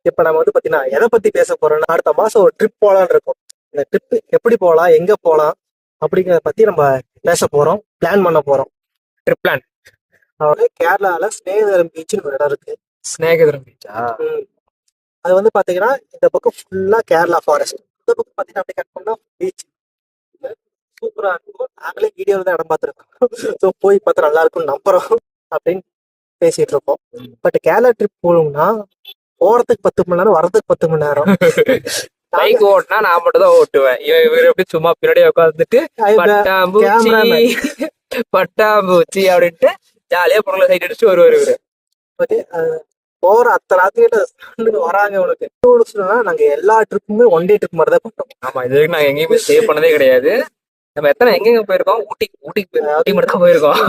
இப்ப நம்ம வந்து பாத்தீங்கன்னா எதை பத்தி பேச போறோம்னா அடுத்த மாசம் ஒரு ட்ரிப் போலான்னு இருக்கோம். இந்த ட்ரிப் எப்படி போலாம், எங்க போலாம் அப்படிங்கிறத பத்தி நம்ம பேச போறோம், பிளான் பண்ண போறோம். Trip plan. அதாவது கேரளால ஸ்னேகதரம் பீச்னு ஒரு இடம் இருக்கு. ஸ்நேகதரம் பீச்சா? ம். அது வந்து பாத்தீங்கன்னா இந்த பக்கம் ஃபுல்லா கேரளா ஃபாரஸ்ட், இந்த பக்கம் பாத்தீங்கன்னா அப்படியே கட் பண்ணா பீச். சூப்பரா இருக்கும். நாங்களே வீடியோல தான் இடம் பார்த்துருக்கோம். ஸோ போய் பார்த்தா நல்லா இருக்கும்னு நம்புறோம் அப்படின்னு பேசிட்டு இருக்கோம். பட் கேரளா ட்ரிப் போகணும்னா போறதுக்கு 10 மணி நேரம், வர்றதுக்கு 10 மணி நேரம். பைக் ஓட்டினா நான் மட்டும் தான் ஓட்டுவேன். இவர் எப்படி சும்மா பின்னாடி உட்காந்துட்டு பட்டாம்பூச்சி பட்டாம்பூச்சி அப்படின்ட்டு ஜாலியா பொருளை சைட் அடிச்சுட்டு வருவாரு இவரு. போற அத்தனை ராத்திரிகிட்ட வராங்க. உனக்கு நாங்க எல்லா ட்ரிப்புமே ஒன் டே ட்ரிப் மாதிரி தான் பண்ணோம். ஆமா, இது வரைக்கும் நாங்க எங்கேயுமே ஸ்டே பண்ணதே கிடையாது. நம்ம எத்தனை எங்கெங்க போயிருக்கோம்? ஊட்டி மட்டும் தான் போயிருக்கோம்.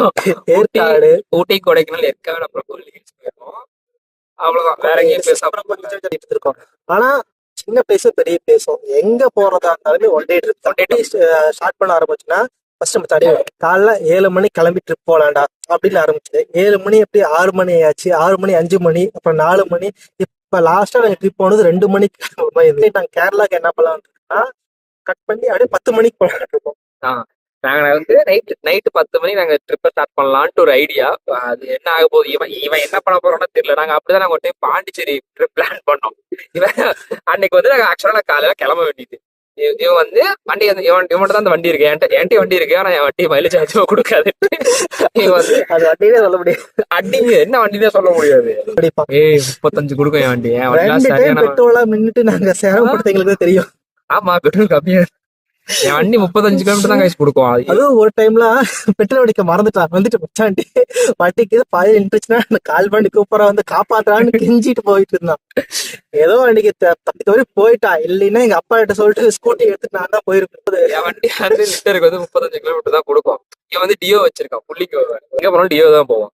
ஏற்காடு, ஊட்டி, கொடைக்கானல், ஏற்காடு, அப்புறம் போயிருக்கோம். அவ்வளவுதான், வேற எங்கேயும் பேச இருக்கோம். ஆனா சின்ன பிளேஸும் பெரிய பிளேஸும் எங்க போறதா இருந்தாலுமே one day trip. One day start பண்ண ஆரம்பிச்சுன்னா ஃபர்ஸ்ட் நம்ம தடவை காலைல 7 மணி கிளம்பி ட்ரிப் போலாண்டா அப்படின்னு ஆரம்பிச்சு 7 மணி எப்படி 6 மணி ஆச்சு, 6 மணி 5 மணி, அப்புறம் 4 மணி. இப்ப லாஸ்டா நாங்க ட்ரிப் போனது 2 மணிக்கு. நாங்க கேரளாக்கு என்ன பண்ணலாம்னா கட் பண்ணி அப்படியே 10 மணிக்கு போலான்னு இருக்கோம். நாங்க வந்து நைட்டு 10 மணி நாங்க ட்ரிப்பை ஸ்டார்ட் பண்ணலான்ட்டு ஒரு ஐடியா. அது என்ன ஆக போகுது, இவன் என்ன பண்ண போறோம்னு தெரியல. நாங்க அப்படிதான் நாங்க ஒரு டைம் பாண்டிச்சேரி ட்ரிப் பிளான் பண்ணோம். இவன் அன்னைக்கு வந்து நாங்க ஆக்சுவலா காலையில கிளம்ப வேண்டியது. இவன் வந்து வண்டி வந்து இவன்ட்டு தான் அந்த வண்டி இருக்கு, என்கிட்ட வண்டி இருக்கு, ஆனா என் வண்டி மைலேஜ் அதிகமா கொடுக்காது. இவன் வந்து அது வண்டியே சொல்ல முடியாது. அடிங்க என்ன வண்டினே சொல்ல முடியாது. 35 கொடுக்கும் என் வண்டி. என் வண்டிலாம் சரியான பெட்ரோலா நின்னுட்டு நாங்க சிரமப்படுத்த எங்களுக்கு தெரியும். ஆமா, பெட்ரோல் கம்மியா. என் வண்டி 35 கிலோமீட்டர் தான் கைஸ் கொடுக்கும். அதுவும் ஒரு டைம்ல பெட்ரோல் அடிக்க மறந்துட்டான். வந்துட்டு மச்சாண்டி வண்டிக்கு பாதி நின்றுச்சுன்னா கால் பண்ணி கூப்பரா வந்து காப்பாத்துறான்னு கெஞ்சிட்டு போயிட்டு இருந்தான். ஏதோ அன்னைக்கு தப்பி போயிட்டான். இல்லைன்னா எங்க அப்பா கிட்ட சொல்லிட்டு ஸ்கூட்டி எடுத்துட்டு நான் தான் போயிருக்கேன். என் வண்டி வந்து லிட்டருக்கு வந்து 35 கிலோமீட்டர் தான் கொடுக்கும். இவன் வந்து டியோ வச்சிருக்கான், புள்ளிக்கு வருவான். எங்க போனாலும் டியோ தான் போவோம்.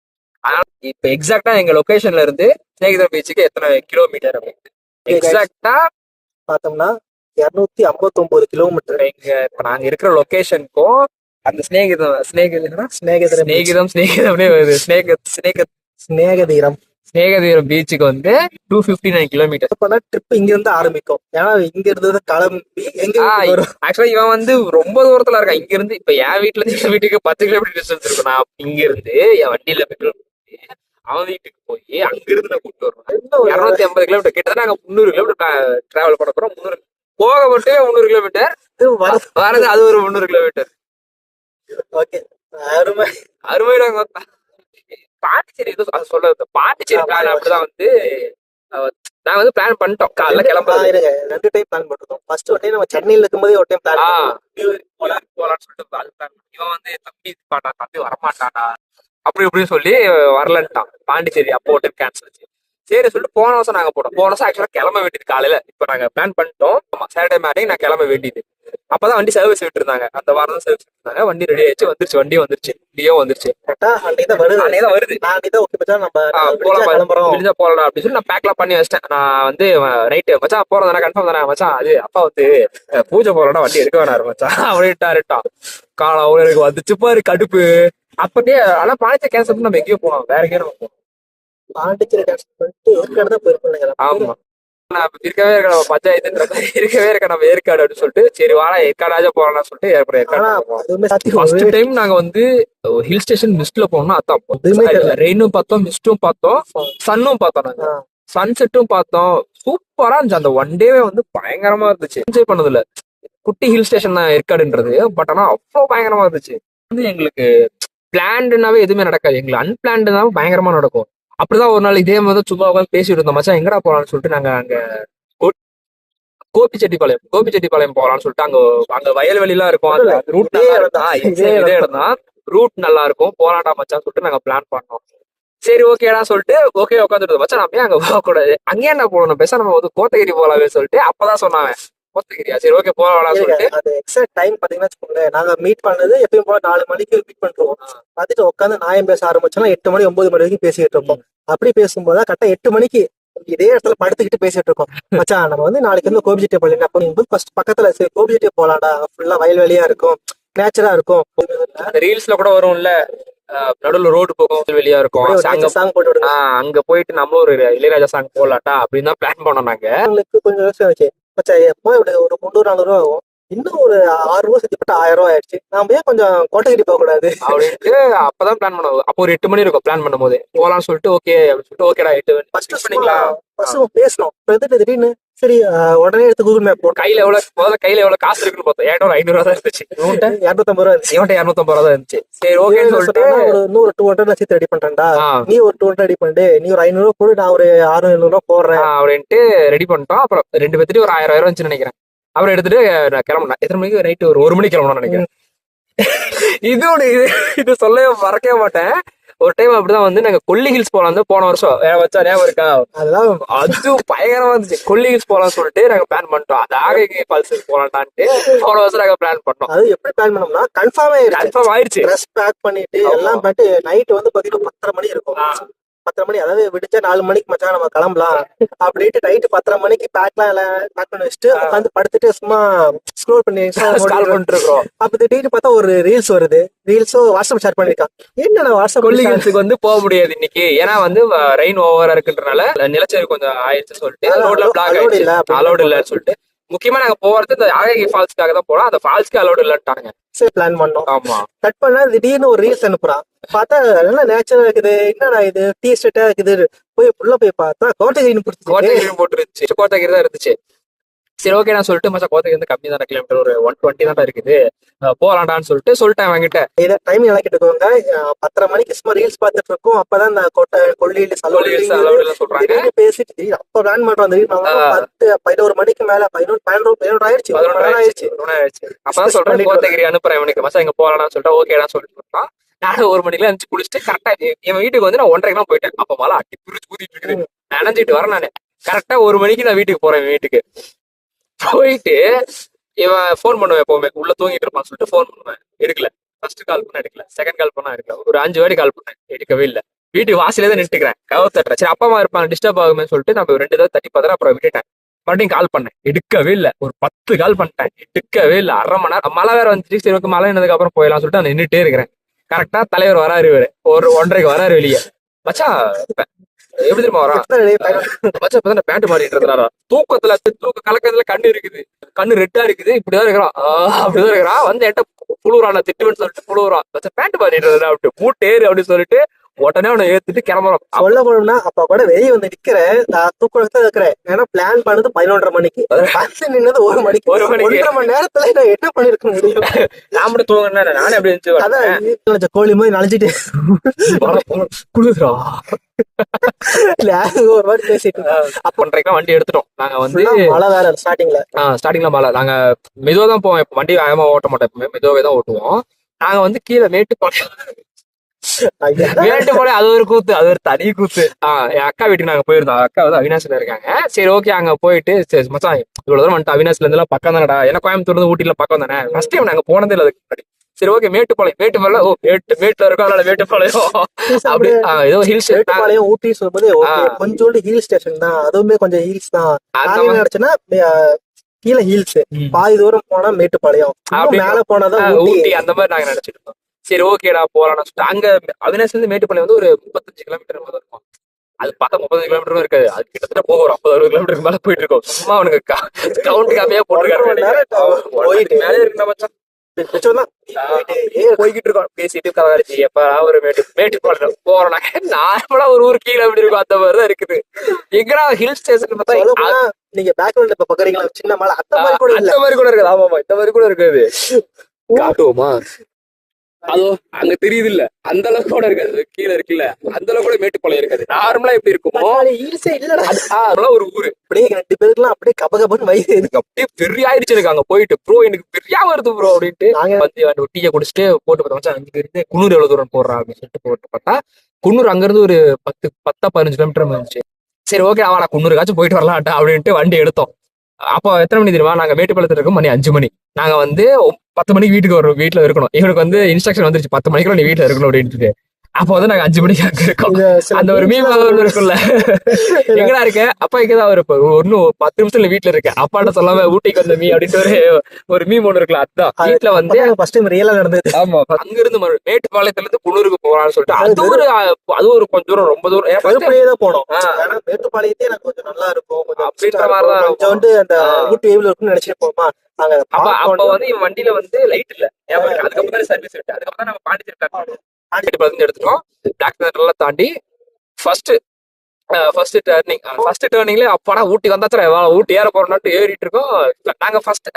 ஆனா இப்ப எக்ஸாக்டா எங்க லொகேஷன்ல இருந்து ஸ்நேகிதர் பீச்சுக்கு எத்தனை கிலோமீட்டர் அப்படின்னு எக்ஸாக்டா பார்த்தோம்னா 259 கிலோமீட்டர். இப்ப நாங்க இருக்கிற லொகேஷனுக்கும் அந்த ஸ்நேகதீரம் பீச்சுக்கு வந்து 259 கிலோமீட்டர். ட்ரிப் இங்க இருந்து ஆரம்பிக்கும். ஏன்னா இங்க இருந்து கிளம்பி ஆக்சுவலா இவன் வந்து ரொம்ப தூரத்துல இருக்கான். இங்க இருந்து இப்ப என் வீட்டுல இருந்து என் வீட்டுக்கு 10 கிலோமீட்டர் டிஸ்டன்ஸ் இருக்கும். நான் இங்க இருந்து என் வண்டியில பெட்ரோல் அவன் வீட்டுக்கு போய் அங்க இருந்து நான் கூப்பிட்டு வருவேன். 250 கிலோமீட்டர் கிட்ட நாங்க 300 கிலோமீட்டர் டிராவல் பண்ண போறோம். 300 போக மட்டும் 300 கிலோமீட்டர், வரது அது ஒரு 300 கிலோமீட்டர். ஓகே, அருமை அருமையில பாண்டிச்சேரி அது சொல்றது. பாண்டிச்சேரி பிளான் அப்படிதான் வந்து நாங்க வந்து பிளான் பண்ணிட்டோம். காலைல கிளம்புறது 2 டைம் பிளான் பண்ணிருக்கோம். ஃபர்ஸ்ட் ஒரு டைம் நம்ம சென்னையில இருக்கும்போது ஒரு டைம் பிளான் போலான்னு சொல்லிட்டு அது பிளான். இவன் வந்து தம்பி வரமாட்டானா அப்படி இப்படின்னு சொல்லி வரலன்ட்டான். பாண்டிச்சேரி அப்போ ஒரு டைம் கேன்சல் ஆச்சு. சரி சொல்லிட்டு போன வருஷம் நாங்க போனோம். போன வருஷம் ஆக்சுவலா கிளம்ப வேண்டியது காலையில. இப்ப நாங்க பிளான் பண்ணிட்டோம். சாட்டர்டே மார்னிங் நான் கிளம்ப வேண்டியது. அப்பதான் வண்டி சர்வீஸ் விட்டு இருந்தாங்க. அந்த வாரம் தான் சர்வீஸ் விட்டுருந்தாங்க. வண்டி ரெடி ஆயிடுச்சு, வந்துருச்சு. வண்டியும் வந்துருச்சு, டியோ வந்துருச்சு. அன்னைக்குதான் வருது. போலாம் அப்படின்னு சொல்லி நான் பேக்லாம் பண்ணி வச்சிட்டேன். நான் வந்து நைட்டு மச்சான் போறதானே கன்ஃபார்ம் தானே மச்சான், அது அப்பா வந்து பூஜை போறோம்னா வண்டி எடுக்க வேணாரு மச்சான் அப்படின்ட்டாருட்டான். காலம் அவ்வளோ எனக்கு வந்துச்சு பாரு கடுப்பு. அப்பயே ஆனா பாண்டிச்சேரி கேன்சல் பண்ணி நம்ம எங்கேயோ போனோம், வேற எங்கேயும் போனோம். பாண்டிச்சேரி கேன்சல் பண்ணிட்டு ஏற்காடு தான் போயிருக்கோம். ஆமா, நான் இருக்கவே இருக்க நம்ம பஞ்சாயத்துன்ற மாதிரி இருக்கவே இருக்க நம்ம ஏற்காடு அப்படின்னு சொல்லிட்டு சரி வாடா ஏற்காடாச்சும் போகலாம்னு சொல்லிட்டு ஃபர்ஸ்ட் டைம் நாங்க வந்து ஹில் ஸ்டேஷன் மிஸ்ட்ல போனோம்னா அதான் ரெயினும் பார்த்தோம், மிஸ்டும் பார்த்தோம், சன்னும் பார்த்தோம். நாங்க சன்செட்டும் பார்த்தோம். சூப்பரா இருந்துச்சு. அந்த ஒன் டேவே வந்து பயங்கரமா இருந்துச்சு. என்ஜாய் பண்ணதுல குட்டி ஹில் ஸ்டேஷன் தான் ஏற்காடுன்றது. பட் ஆனா அவ்வளவு பயங்கரமா இருந்துச்சு. வந்து எங்களுக்கு பிளான்டுனாவே எதுவுமே நடக்காது, எங்களுக்கு அன்பிளான்டுனாவே பயங்கரமா நடக்கும். அப்படிதான் ஒரு நாள் இதே மாதிரி சும்மா உட்காந்து பேசிட்டு இருந்தோம். மச்சான் எங்கடா போலான்னு சொல்லிட்டு நாங்க அங்க கோபிச்செட்டிப்பாளையம் போகலாம்னு சொல்லிட்டு அங்க வயல்வெளி எல்லாம் இருக்கும். இதே இடம் தான், ரூட் நல்லா இருக்கும், போலாண்டா மச்சான் சொல்லிட்டு நாங்க பிளான் பண்ணோம். சரி ஓகேடா சொல்லிட்டு ஓகே உட்காந்துட்டு மச்சான் அப்படியே அங்க போகக்கூடாது, அங்கேயே என்ன போகணும் பேச நம்ம வந்து கோத்தகிரி போகலாமே சொல்லிட்டு அப்பதான் சொன்னாங்க. கோத்தகிரியா, சரி ஓகே போகலாம் சொல்லிட்டு அது எக்ஸாக்ட் டைம் பாத்தீங்கன்னா நாங்க மீட் பண்ணது எப்பயும் போல 4 மணிக்கு மீட் பண்றோம். பார்த்துட்டு உட்காந்து நியாயம் பேச ஆரம்பிச்சோம்னா 8 மணி 9 மணி வரைக்கும் பேசிட்டு இருக்கோம். அப்படி பேசும்போது கரெக்டா 8 மணிக்கு இதே இடத்துல படுத்துக்கிட்டு பேசிட்டு இருக்கோம். மச்சான் நம்ம வந்து நாளைக்கு வந்து கோபிச்செட்டிப்பாளையம் அப்படிங்கும்போது ஃபர்ஸ்ட் பக்கத்துல சரி கோபிச்செட்டி போலாம்டா, ஃபுல்லா வயல்வெளியா இருக்கும், நேச்சரா இருக்கும். ரீல்ஸ்ல கூட வரும்ல, நடுவில் ரோடு போகும் வெளியா இருக்கும். அங்க சாங் போட்டு விடுங்க. அங்க போயிட்டு நம்மளும் ஒரு இளையராஜா சாங் போடலாட்டா அப்படின்னு தான் பிளான் பண்ணோம் நாங்க. எங்களுக்கு கொஞ்சம் யோசனை வச்சு மச்சான் எப்போ இப்படி ஒரு 300-400 ரூபா ஆகும், இன்னும் ஒரு 6 ரூபா சேர்த்து 1000 ரூபா ஆயிடுச்சு, நாம ஏன் கொஞ்சம் கோட்டகிரி போக கூடாது அப்படின்ட்டு அப்பதான் பிளான் பண்ணுவோம். அப்போ ஒரு 8 மணி இருக்கும் பிளான் பண்ணும் போது போலாம்னு சொல்லிட்டு ஓகே அப்படின்னு சொல்லிட்டு ஓகேடா 8 ஃபர்ஸ்ட் பண்ணிக்கலாம். ஃபர்ஸ்ட் பேசணும். திடீர்னு சரி உடனே எடுத்து கூகுள் மேப் போட்டு முதல்ல கையில எவ்வளவு காசு இருக்குன்னு பார்த்தோம். என்கிட்ட ஒரு 500 ரூபா தான் இருந்துச்சு. 250 ரூபா இருந்துச்சு. இவன்ட்ட 250 ரூபா தான் இருந்துச்சு. சரி ஓகேன்னு சொல்லிட்டு ஒரு 200 சேர்த்து ரெடி பண்றேன்டா, நீ ஒரு 200 ரெடி பண்ணிட்டு நீ ஒரு 500 ரூபா போடு, நான் ஒரு 600 ரூபா போடுறேன் அப்படின்ட்டு ரெடி பண்ணிட்டோம். அப்புறம் 2 பேர்த்துட்டு ஒரு 1000 இருந்துச்சுன்னு நினைக்கிறேன். அப்புறம் எடுத்துட்டு நான் கிளம்புனேன். எத்தனை மணிக்கு? நைட்டு ஒரு 1 மணிக்கு கிளம்பணும்னு நினைக்கிறேன். இது சொல்லவே மறக்கவே மாட்டேன். ஒரு டைம் அப்படிதான் வந்து நாங்க கொல்லி ஹில்ஸ் போலாம் போன வருஷம் வச்சா ஞாபகம் இருக்கா? அதெல்லாம் அது பயங்கரமா இருந்துச்சு. கொல்லி ஹில்ஸ் போலாம் சொல்லிட்டு நாங்க பிளான் பண்ணிட்டோம். அது ஆகை ஃபால்ஸ் போலான்ட்டான்ட்டு போன வருஷம் நாங்க பிளான் பண்ணோம். அது எப்படி பிளான் பண்ணோம்னா கன்ஃபார்ம் ஆயிடுச்சு. ட்ரெஸ் பேக் பண்ணிட்டு எல்லாம் பண்ணிட்டு நைட் வந்து பாத்தீங்கன்னா 10:30 மணி இருக்கும். 10:30 மணி, அதாவது விடிச்சா 4 மணிக்கு மச்சான் நம்ம கிளம்பலாம் அப்படின்ட்டு நைட்டு 10:30 மணிக்கு பேக்லாம் எல்லாம் பேக் பண்ணி வச்சுட்டு உட்காந்து படுத்துட்டு சும்மா ஸ்க்ரோல் பண்ணி பண்ணிட்டு இருக்கோம். அப்ப திடீர்னு பார்த்தா ஒரு ரீல்ஸ் வருது. ரீல்ஸும் வாட்ஸ்அப் ஷேர் பண்ணிருக்கான். என்னடா வாட்ஸ்அப் கொல்லி ஹில்ஸுக்கு வந்து போக முடியாது இன்னைக்கு, ஏன்னா வந்து ரெயின் ஓவரா இருக்குன்றனால நிலச்சரி கொஞ்சம் ஆயிடுச்சு சொல்லிட்டு ரோட்ல பிளாக் ஆயிடுச்சு, அலோடு இல்லன்னு சொல்லிட்டு. முக்கியமா நாங்க போறது இந்த ஆகை ஃபால்ஸ்க்காக தான் போறோம். அந்த ஃபால்ஸ்க்கு அலோடு இல்லன்ட்டாங்க. சரி பிளான் பண்ணோம். ஆமா, கட் பண்ணா திடீர்னு ஒரு ரீல்ஸ் அனுப்புறான். பார்த்தா நல்லா நேச்சுரலா இருக்குது, என்னடா இது டீ ஸ்டேட்டா இருக்குது. உள்ள போய் பார்த்தா கோத்தகிரின்னு போட்டுருச்சு. கோத்தகிரி தான் இருந்துச்சு. சரி ஓகே நான் சொல்லிட்டு மச்சா கோத்தகிரி வந்து கம்மி தானே, கிலோமீட்டர் ஒரு 120 தான் இருக்குது, போலாண்டான்னு சொல்லிட்டேன் வாங்கிட்ட. இதை டைம் இழக்கிட்டுக்கோங்க. 10:30 மணிக்கு சும்மா ரீல்ஸ் பார்த்துட்டு இருக்கோம். அப்பதான் இந்த கொல்லியில சொல்றாங்க பேசிட்டு அப்ப பிளான் பண்றோம். 11 மணிக்கு மேல 11 ஆயிடுச்சு. அப்பதான் சொல்றேன் கோத்தகிரி அனுப்புறேன் இவனுக்கு, மச்சா இங்க போலான்னு சொல்லிட்டு ஓகேடா சொல்லிட்டு இருக்கான். நானும் 1 மணிக்கு எழுந்து குளிச்சுட்டு கரெக்டா என் வீட்டுக்கு வந்து நான் 1:30 போயிட்டேன். அப்ப மழை அட்டி புரிச்சு ஊதிட்டு இருக்குது. நினைஞ்சிட்டு வரேன் நானு. கரெக்டா 1 மணிக்கு நான் வீட்டுக்கு போறேன். வீட்டுக்கு போயிட்டு இவன் போன் பண்ணுவேன் எப்பவுமே, உள்ள தூங்கிட்டு இருப்பான்னு சொல்லிட்டு போன் பண்ணுவேன். எடுக்கல. ஃபர்ஸ்ட் கால் பண்ண எடுக்கல, செகண்ட் கால் பண்ணா எடுக்கல, ஒரு 5 வாட்டி கால் பண்ணேன், எடுக்கவே இல்லை. வீட்டுக்கு வாசலே தான் நின்றுக்கிறேன், கதவு தட்டுறேன். சரி அப்பா அம்மா இருப்பாங்க டிஸ்டர்ப் ஆகுமே சொல்லிட்டு நம்ம 2 தடவை தட்டி பார்த்தா அப்புறம் விட்டுட்டேன். மறுபடியும் கால் பண்ணேன், எடுக்கவே இல்லை. ஒரு 10 கால் பண்ணிட்டேன், எடுக்கவே இல்லை. 1/2 மணி நேரம் மழை வேற வந்துச்சு. சரி ஓகே மழை என்னதுக்கு அப்புறம் போயிடலாம் சொல்லிட்டு நான் நின்றுட்டே இருக்கிறேன். கரெக்டா தலைவர் வராரு, ஒரு 1:30 வராரு வெளியே. மச்சா எப்படி தெரியுமா வரான்? மச்சா இப்பதான் பேண்ட் மாறிட்டு இருந்தாரா, தூக்க கலக்கத்துல கண்ணு இருக்குது, கண்ணு ரெட்டா இருக்குது, இப்படிதான் இருக்கிறான், அப்படிதான் இருக்கிறான். வந்து என்கிட்ட புழுவுறான், திட்டுவேன்னு சொல்லிட்டு புழுவுறான். மச்சா பேண்ட் மாறிட்டு இருந்தா அப்படி மூட்டேரு அப்படின்னு சொல்லிட்டு உடனே அவனை ஏத்துட்டு கிளம்புறான். சொல்ல போனோம்னா அப்ப கூட வெளியே வந்து நிக்கிறேன், தூக்கம் இருக்கிறேன். ஏன்னா பிளான் பண்ணது 11:30 மணிக்கு, நின்னது 1 மணிக்கு. 1.5 மணி நேரத்துல நான் என்ன பண்ணிருக்க முடியும்? நான் மட்டும் தூங்கினா நானே அப்படி இருந்துச்சு. அதான் கோழி மாதிரி நனைஞ்சிட்டு குடுக்குறா ஒரு மாதிரி பேசிட்டு அப்ப 1:30 வண்டி எடுத்துட்டோம். நாங்க வந்து மழை வேற ஸ்டார்டிங்ல மழை. நாங்க மெதுவா தான் போவோம், வண்டி வேகமா ஓட்ட மாட்டோம், எப்பவுமே மெதுவாவே தான் ஓட்டுவோம். நாங்க வந்து கீழே மேட்டுப்பாளையம் அது ஒரு கூத்து, அது ஒரு தனி கூத்து. என் அக்கா வீட்டுக்கு நாங்க போயிருந்தோம். அக்கா வந்து அவினாசில இருக்காங்க. சரி ஓகே அங்க போயிட்டு சரி மச்சான் இவ்வளவு தூரம் வந்துட்டு அவினாசில இருந்து எல்லாம் பக்கம் தானடா, ஏன்னா கோயம்புத்தூர்ல இருந்து ஊட்டில பக்கம் தானே. ஃபர்ஸ்ட் டைம் நாங்க போனதே இல்லை அதுக்கு முன்னாடி. சரி ஓகே மேட்டுப்பாளையம் ஓ மேட்டுல இருக்கோம், அதனால மேட்டுப்பாளையம் அப்படி ஏதோ ஹில் ஸ்டேஷன். ஊட்டி சொல்லும்போது கொஞ்சோண்டு ஹில் ஸ்டேஷன் தான், அதுவுமே கொஞ்சம் ஹில்ஸ் தான். நினைச்சுன்னா கீழே ஹில்ஸ், பாதி தூரம் போனா மேட்டுப்பாளையம், மேல போனாதான் ஊட்டி, அந்த மாதிரி நாங்க நினைச்சிட்டு இருக்கோம். சரி ஓகேடா போலாம்னு சொல்லிட்டு அங்க அவினாசில இருந்து மேட்டுப்பாளையம் வந்து ஒரு 35 கிலோமீட்டர் இருக்கும். அது பார்த்தா 30 கிலோமீட்டரும் இருக்காது, அது கிட்டத்தட்ட போக ஒரு 50-60 கிலோமீட்டருக்கு மேல போயிட்டு இருக்கோம். சும்மா அவனுக்கு கவுண்ட் கம்மியா போட்டுருக்காரு. மேலே இருக்கிற மச்சான் போய்கிட்டு இருக்கோம், பேசிட்டு கலகரிச்சு எப்ப ஒரு மேட்டுப்பாளையம் போறோம். நார்மலா ஒரு ஊர் கீழே அப்படி இருக்கும், அந்த மாதிரிதான் இருக்குது. எங்கடா ஹில் ஸ்டேஷன் பார்த்தா நீங்க பேக்ரவுண்ட்ல இப்ப பாக்குறீங்களா சின்ன மலை, அந்த மாதிரி கூட இருக்குது. ஆமாமா இந்த மாதிரி கூட இருக்குது. காட்டுவோமா? அதோ அங்க தெரியுது இல்ல, அந்த அளவுக்கு கூட இருக்காது, கீழே இருக்குல்ல அந்த அளவுக்கு கூட மேட்டுப்பாளையம் இருக்காது. நார்மலா எப்படி இருக்குமோ ஒரு ஊரு. அப்படியே 2 பேருக்குலாம் அப்படியே கபகபன்னு வயசு எனக்கு அப்படியே பெரிய ஆயிடுச்சு. எனக்கு அங்க போயிட்டு ப்ரோ எனக்கு பெரிய வருது ப்ரோ அப்படின்ட்டு வந்து டீயை குடிச்சிட்டு போட்டு பார்த்தா அங்க இருந்து குன்னூர் எவ்வளவு தூரம் போடுறா அப்படின்னு சொல்லிட்டு போட்டு பார்த்தா குன்னூர் அங்க இருந்து ஒரு 10-15 கிலோமீட்டர் இருந்துச்சு. சரி ஓகே அவன் குன்னூருக்காச்சும் போயிட்டு வரலாம்டா அப்படின்ட்டு வண்டி எடுத்தோம். அப்போ எத்தனை மணி தெரியுமா? நாங்க மேட்டுப்பாளையத்துல இருக்கோம், மணி 5 மணி. நாங்க வந்து 10 மணிக்கு வீட்டுக்கு வரோம், வீட்டுல இருக்கணும். இவனுக்கு வந்து இன்ஸ்ட்ரக்ஷன் வந்துருச்சு 10 மணிக்குள்ள நீ வீட்டுல இருக்கணும் அப்படின்ட்டு. அப்போ வந்து நாங்க 5 மணிக்கு அங்க இருக்கோம். இது சில அந்த ஒரு memes மீம் எல்லாம் இருக்குல்ல, எங்கடா இருக்க, அப்பா இங்கதான் இருப்ப, இன்னும் 10 நிமிஷத்துல வீட்டுல இருக்க, அப்பாட்ட சொல்லாம ஊட்டிக்கு வந்த மீ அப்படின்ட்டு ஒரு மீம் ஒண்ணு இருக்குல்ல, அதுதான் வீட்டுல வந்து. ஃபர்ஸ்ட் டைம் ரியலா நடந்தது. ஆமா, அங்க இருந்து மேட்டுப்பாளையத்துல இருந்து குன்னூருக்கு போகலாம்னு சொல்லிட்டு அது ஒரு கொஞ்சம் தூரம், ரொம்ப தூரம். ஏன்னா first time- கருப்பையே தான் போனோம். ஏன்னா மேட்டுப்பாளையத்தே எனக்கு கொஞ்சம் நல்லா இருக்கும், கொஞ்சம் அப்படின்ற பெஸ்டா மாதிரிதான் இருக்கும், கொஞ்சம் வந்து அந்த ஊட்டி வேவ்ல இருக்கும்னு நினைச்சிட்டு போமா. நாங்க அப்ப வந்து இவன் வண்டியில வந்து லைட் இல்ல, அதுக்கப்புறம் தான் சர்வீஸ் விட்டு, அதுக்கப்புறம் தான் நம்ம பாண்டிச்சேரி எடுத்துட்டோம். பிளாக் தண்டர்லாம் தாண்டி ஃபர்ஸ்ட் டர்னிங்ல அப்பாடா ஊட்டி வந்தாச்சும் ஊட்டி ஏற போறோம்னு ஏறிட்டு இருக்கோம்.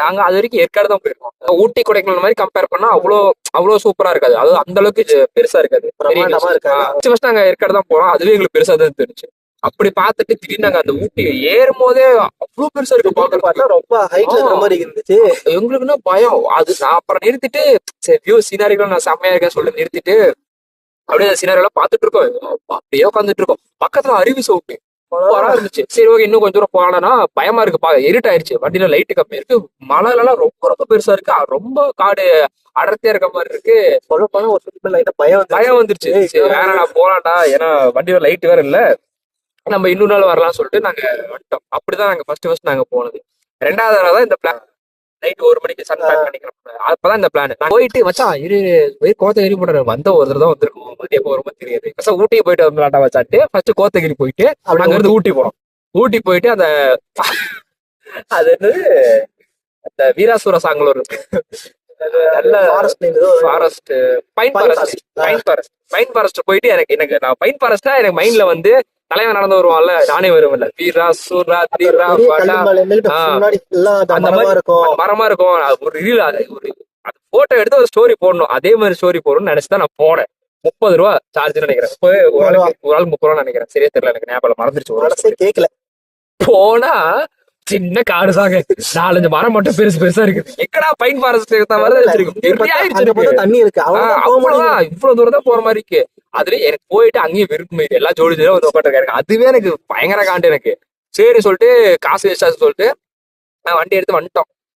நாங்க அது வரைக்கும் ஏற்காடு தான் போயிருக்கோம். ஊட்டி கொடைக்கானல் மாதிரி கம்பேர் பண்ணா அவ்வளவு சூப்பரா இருக்காது, அது அந்த அளவுக்கு பெருசா இருக்காது. பிரமாண்டமா இருக்காது. ஃபர்ஸ்ட் நாங்க ஏற்காடு தான் போறோம், அதுவே எங்களுக்கு பெருசா தான் தெரிஞ்சு. அப்படி பார்த்துட்டு திடீர்னு நாங்க அந்த ஊட்டி ஏறும் போதே அவ்வளவு பெருசா இருக்கு பார்த்தா பாக்குறது, ரொம்ப ஹைட்ல இருக்கிற மாதிரி இருந்துச்சு. எங்களுக்குன்னா பயம். அது நான் அப்புறம் நிறுத்திட்டு, சரி வியூ சீனாரிகளும் நான் செம்மையா இருக்கேன்னு சொல்லி நிறுத்திட்டு அப்படியே சீனாரி எல்லாம் பாத்துட்டு இருக்கோம். அப்படியே உட்காந்துட்டு இருக்கோம். பக்கத்துல அருவி சவுட்டு சூப்பரா இருந்துச்சு. சரி ஓகே, இன்னும் கொஞ்சம் தூரம் போனா பயமா இருக்கு, இருட்டாயிருச்சு, வண்டியில லைட்டு கம்மி இருக்கு, மலை எல்லாம் ரொம்ப ரொம்ப பெருசா இருக்கு, ரொம்ப காடு அடர்த்தியா இருக்க மாதிரி இருக்கு. சொல்ல போனா ஒரு சுத்தி லைட்டா பயம் வந்துருச்சு. சரி வேணா நான் போலாம்டா, ஏன்னா வண்டியில லைட் வேற இல்ல, நம்ம இன்னொரு நாள் வரலாம்னு சொல்லிட்டு நாங்க வந்துட்டோம். அப்படிதான் நாங்க ஃபர்ஸ்ட் நாங்க போனது. 2வது தடவை தான் இந்த பிளான், நைட் 1 மணிக்கு சன் பேக் பண்ணிக்கிறோம். அப்பதான் இந்த பிளான். நான் போயிட்டு மச்சான் போய் கோத்தகிரி போடுற வந்த ஒரு தடவை தான் வந்திருக்கும், மதியம் எப்போ வரும்போது தெரியாது. ஃபர்ஸ்ட் ஊட்டிக்கு போயிட்டு வந்துடலாம்டா வச்சாட்டு ஃபர்ஸ்ட் கோத்தகிரி போயிட்டு அங்க இருந்து ஊட்டி போனோம். ஊட்டி போயிட்டு அந்த அது என்னது, அந்த வீராசுர சாங்கல் இருக்கு, நல்ல ஃபாரஸ்ட், பைன் ஃபாரஸ்ட் போயிட்டு எனக்கு நான் பைன் ஃபாரஸ்டா எனக்கு மைண்ட்ல வந்து தலைவன் நடந்து வருவான்ல, நானே வருவேன்ல, வீரா சூரா தீரா படா, அந்த மாதிரி மரமா இருக்கும். ஒரு ரீல், ஒரு போட்டோ எடுத்து ஒரு ஸ்டோரி போடணும், அதே மாதிரி ஸ்டோரி போடணும்னு நினைச்சுதான் நான் போனேன். 30 ரூபா சார்ஜ் நினைக்கிறேன். ஒரு ஆளுக்கு 30 ரூபா நினைக்கிறேன், சரியா தெரியல எனக்கு, ஞாபகம் மறந்துருச்சு. ஒரு கேட்கல. போனா சின்ன காடு தாங்க, 4-5 மரம் மட்டும் பெருசு பெருசா இருக்கு. எக்கடா பைன் ஃபாரஸ்ட் தண்ணி இருக்கு, அவ்வளவுதான், இவ்வளவு தூரம் தான் போற மாதிரி இருக்கு. அதுல எனக்கு போயிட்டு அங்கேயும் விருப்பம் எல்லாம் ஜோடி ஜோடியா வந்து உட்காந்துருக்காரு. அதுவே எனக்கு பயங்கர காண்டு எனக்கு. சரி சொல்லிட்டு காசு வேஸ்டாச்சு சொல்லிட்டு நான் வண்டி எடுத்து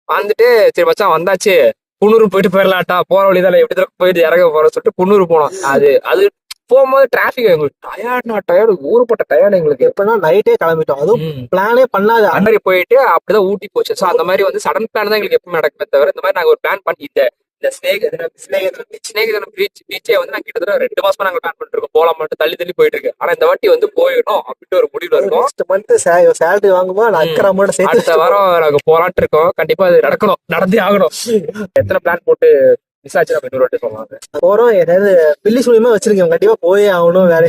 வந்துட்டு சரி மச்சான் வந்தாச்சு, குன்னூர் போயிட்டு போயிடலாட்டா, போற வழிதால எப்படி தூரம் போயிட்டு இறங்க போறோம்னு சொல்லிட்டு குன்னூர் போனோம். அது போகும்போது டிராபிக் எங்களுக்கு டயர்டு ஊருப்பட்ட டயர்டு எங்களுக்கு. எப்படின்னா நைட்டே கிளம்பிட்டோம், அதுவும் பிளானே பண்ணாது. அந்த மாதிரி போயிட்டு அப்படிதான் ஊட்டி போச்சு. ஸோ அந்த மாதிரி வந்து சடன் பிளான் தான் எங்களுக்கு எப்பவுமே நடக்குமே தவிர, இந்த மாதிரி நாங்க ஒரு பிளான் பண்ணி இந்த ஸ்நேகிதனம் பீச்சே வந்து நாங்க கிட்டத்தட்ட 2 மாசமா நாங்க பிளான் பண்ணிட்டு இருக்கோம், போலாம் மட்டும் தள்ளி போயிட்டு இருக்கு. ஆனா இந்த வாட்டி வந்து போயிடணும் அப்படின்ட்டு ஒரு முடிவுல இருக்கோம். நெக்ஸ்ட் மந்த் சேலரி வாங்கும்போது அக்கறை அமௌண்ட் சேர்த்து அடுத்த வாரம் நாங்க போலான்ட்டு இருக்கோம். கண்டிப்பா அது நடந்தே ஆகணும். எத்தனை பிளான் போட்டு மிஸ் ஆச்சு நம்ம இன்னொரு வாட்டி சொல்லுவாங்க. போறோம், ஏதாவது பில்லி சுழியமா வச்சிருக்கோம், கண்டிப்பா போயே ஆகணும், வேற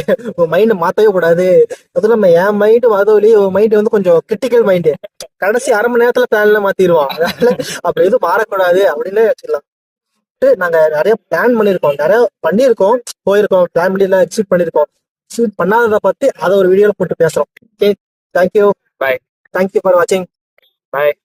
மைண்ட் மாத்தவே கூடாது. அதுவும் நம்ம என் மைண்ட் மாதவழி மைண்ட் வந்து கொஞ்சம் கிரிட்டிக்கல் மைண்டு, கடைசி அரை மணி நேரத்துல பிளான்ல மாத்திடுவோம். அதனால அப்படி எதுவும் மாறக்கூடாது அப்படின்னு வச்சுக்கலாம். நாங்க நிறைய பிளான் பண்ணிருக்கோம், போயிருக்கோம், பிளான் பண்ணி எல்லாம் எக்ஸிக்யூட் பண்ணிருக்கோம். எக்ஸிக்யூட் பண்ணாததை பத்தி அதை ஒரு வீடியோல போட்டு பேசுறோம். Okay, thank you, bye, thank you for வாட்சிங், பாய்.